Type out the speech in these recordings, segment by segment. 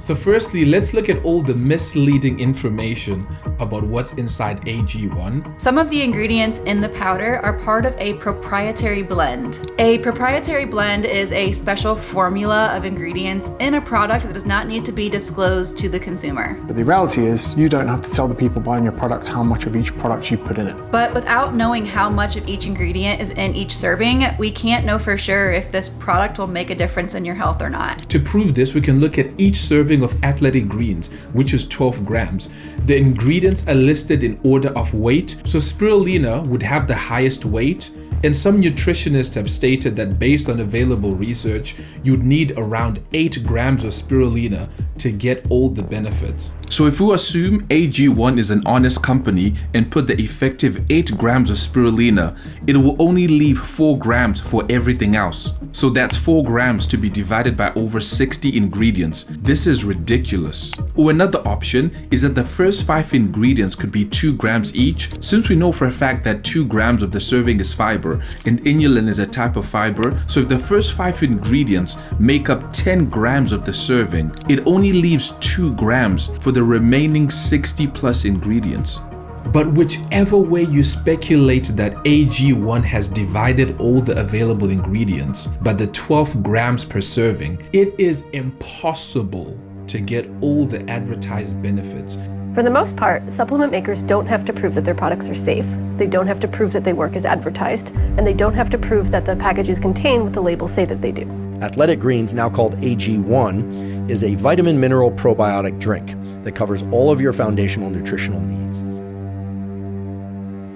So firstly, let's look at all the misleading information about what's inside AG1. Some of the ingredients in the powder are part of a proprietary blend. A proprietary blend is a special formula of ingredients in a product that does not need to be disclosed to the consumer. But the reality is, you don't have to tell the people buying your product how much of each product you've put in it. But without knowing how much of each ingredient is in each serving, we can't know for sure if this product will make a difference in your health or not. To prove this, we can look at each serving of athletic greens, which is 12 grams. The ingredients are listed in order of weight, so spirulina would have the highest weight, and some nutritionists have stated that based on available research, you'd need around 8 grams of spirulina to get all the benefits. So if we assume AG1 is an honest company and put the effective 8 grams of spirulina, it will only leave 4 grams for everything else. So that's 4 grams to be divided by over 60 ingredients. This is ridiculous. Or another option is that the first 5 ingredients could be 2 grams each, since we know for a fact that 2 grams of the serving is fiber, and inulin is a type of fiber. So if the first 5 ingredients make up 10 grams of the serving, it only leaves 2 grams for the remaining 60 plus ingredients. But whichever way you speculate that AG1 has divided all the available ingredients by the 12 grams per serving, it is impossible to get all the advertised benefits. For the most part, supplement makers don't have to prove that their products are safe. They don't have to prove that they work as advertised, and they don't have to prove that the packages contain what the labels say that they do. Athletic Greens, now called AG1, is a vitamin mineral probiotic drink that covers all of your foundational nutritional needs.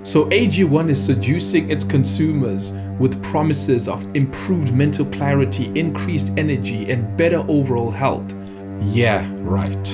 So AG1 is seducing its consumers with promises of improved mental clarity, increased energy, and better overall health. Yeah, right.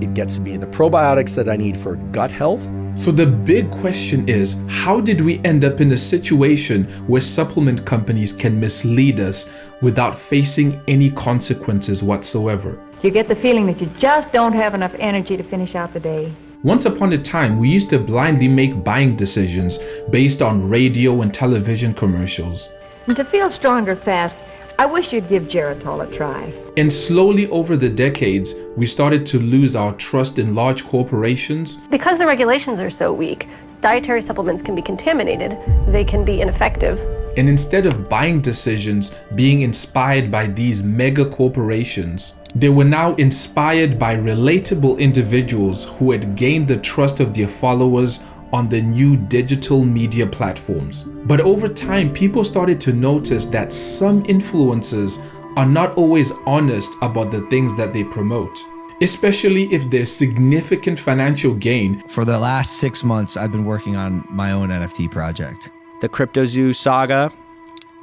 It gets me the probiotics that I need for gut health. So the big question is, how did we end up in a situation where supplement companies can mislead us without facing any consequences whatsoever? You get the feeling that you just don't have enough energy to finish out the day. Once upon a time, we used to blindly make buying decisions based on radio and television commercials. And to feel stronger fast, I wish you'd give Geritol a try. And slowly over the decades, we started to lose our trust in large corporations. Because the regulations are so weak, dietary supplements can be contaminated, they can be ineffective. And instead of buying decisions being inspired by these mega corporations, they were now inspired by relatable individuals who had gained the trust of their followers on the new digital media platforms. But over time, people started to notice that some influencers are not always honest about the things that they promote, especially if there's significant financial gain. For the last 6 months, I've been working on my own NFT project. The CryptoZoo saga,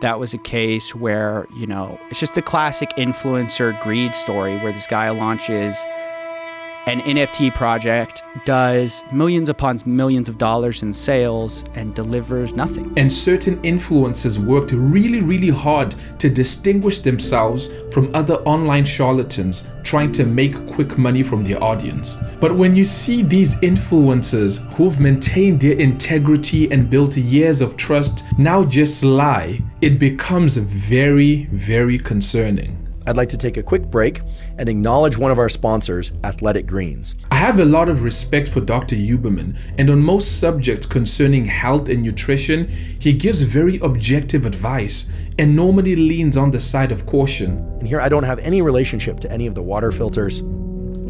that was a case where, it's just the classic influencer greed story where this guy launches an NFT project, does millions upon millions of dollars in sales, and delivers nothing. And certain influencers worked really, really hard to distinguish themselves from other online charlatans trying to make quick money from their audience. But when you see these influencers who've maintained their integrity and built years of trust now just lie, it becomes very, very concerning. I'd like to take a quick break and acknowledge one of our sponsors, Athletic Greens. I have a lot of respect for Dr. Huberman, and on most subjects concerning health and nutrition, he gives very objective advice and normally leans on the side of caution. And here I don't have any relationship to any of the water filters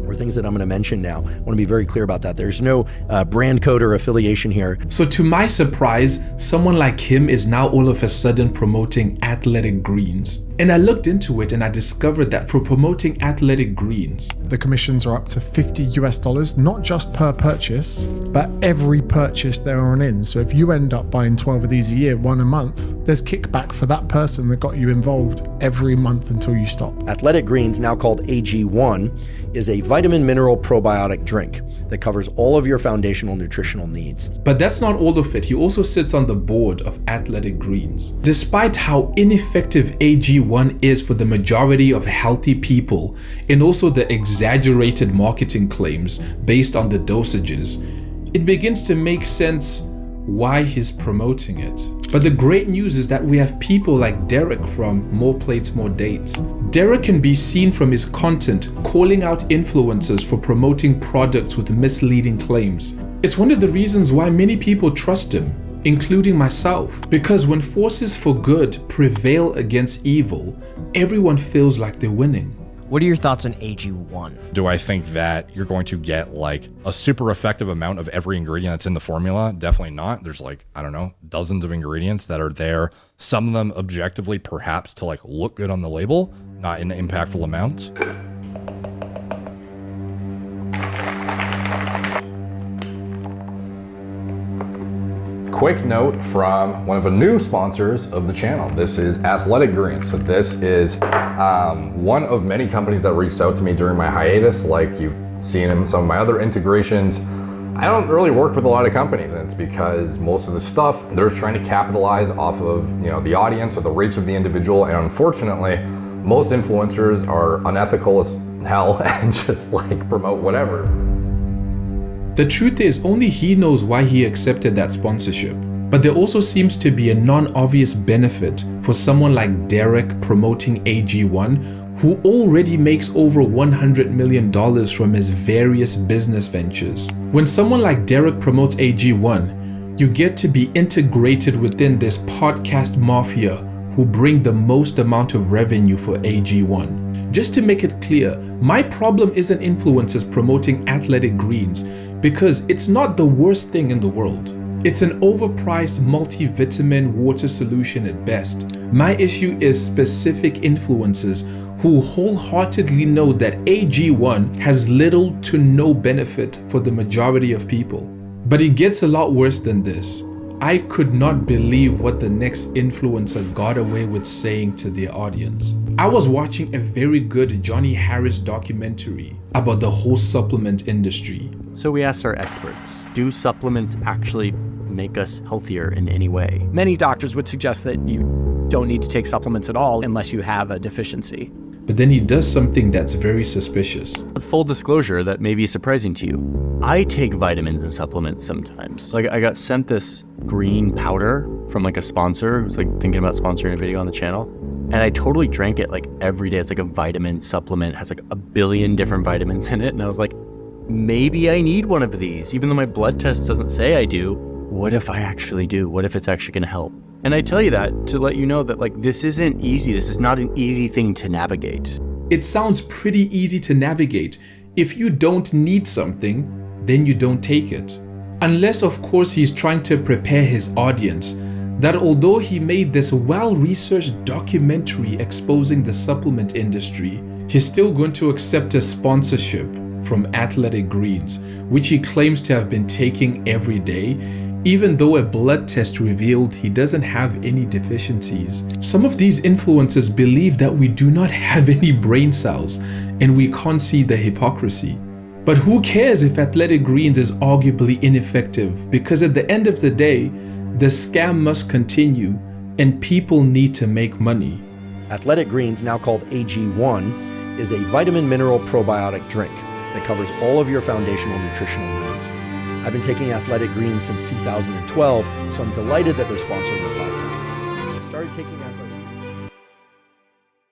or things that I'm going to mention now. I want to be very clear about that. There's no brand code or affiliation here. So to my surprise, someone like him is now all of a sudden promoting Athletic Greens. And I looked into it and I discovered that for promoting Athletic Greens, The commissions are up to $50 US, not just per purchase, but every purchase there on in. So if you end up buying 12 of these a year, 1 a month, there's kickback for that person that got you involved every month until you stop. Athletic Greens, now called AG1, is a vitamin mineral probiotic drink that covers all of your foundational nutritional needs. But that's not all of it. He also sits on the board of Athletic Greens. Despite how ineffective AG1 is for the majority of healthy people, and also the exaggerated marketing claims based on the dosages, it begins to make sense why he's promoting it. But the great news is that we have people like Derek from More Plates, More Dates. Derek can be seen from his content calling out influencers for promoting products with misleading claims. It's one of the reasons why many people trust him, including myself, because when forces for good prevail against evil, everyone feels like they're winning. What are your thoughts on AG1? Do I think that you're going to get like a super effective amount of every ingredient that's in the formula? Definitely not. There's like, I don't know, dozens of ingredients that are there. Some of them objectively perhaps to like look good on the label, not in impactful amounts. Quick note from one of the new sponsors of the channel. This is Athletic Greens. So this is one of many companies that reached out to me during my hiatus, like you've seen in some of my other integrations. I don't really work with a lot of companies, and it's because most of the stuff, they're trying to capitalize off of, you know, the audience or the reach of the individual, and unfortunately, most influencers are unethical as hell and just like promote whatever. The truth is, only he knows why he accepted that sponsorship. But there also seems to be a non-obvious benefit for someone like Derek promoting AG1, who already makes over $100 million from his various business ventures. When someone like Derek promotes AG1, you get to be integrated within this podcast mafia who bring the most amount of revenue for AG1. Just to make it clear, my problem isn't influencers promoting Athletic Greens, because it's not the worst thing in the world. It's an overpriced multivitamin water solution at best. My issue is specific influencers who wholeheartedly know that AG1 has little to no benefit for the majority of people. But it gets a lot worse than this. I could not believe what the next influencer got away with saying to their audience. I was watching a very good Johnny Harris documentary about the whole supplement industry. So we asked our experts, do supplements actually make us healthier in any way? Many doctors would suggest that you don't need to take supplements at all unless you have a deficiency. But then he does something that's very suspicious. Full disclosure that may be surprising to you. I take vitamins and supplements sometimes. Like I got sent this green powder from like a sponsor who's like thinking about sponsoring a video on the channel. And I totally drank it like every day. It's like a vitamin supplement, has like a billion different vitamins in it. And I was like, maybe I need one of these, even though my blood test doesn't say I do. What if I actually do? What if it's actually gonna help? And I tell you that to let you know that like this isn't easy. This is not an easy thing to navigate. It sounds pretty easy to navigate. If you don't need something, then you don't take it. Unless of course he's trying to prepare his audience that although he made this well-researched documentary exposing the supplement industry, he's still going to accept a sponsorship from Athletic Greens, which he claims to have been taking every day, even though a blood test revealed he doesn't have any deficiencies. Some of these influencers believe that we do not have any brain cells and we can't see the hypocrisy. But who cares if Athletic Greens is arguably ineffective, because at the end of the day, the scam must continue and people need to make money. Athletic Greens, now called AG1, is a vitamin mineral probiotic drink that covers all of your foundational nutritional needs. I've been taking Athletic Greens since 2012, so I'm delighted that they're sponsoring the podcast. So I started taking Athletic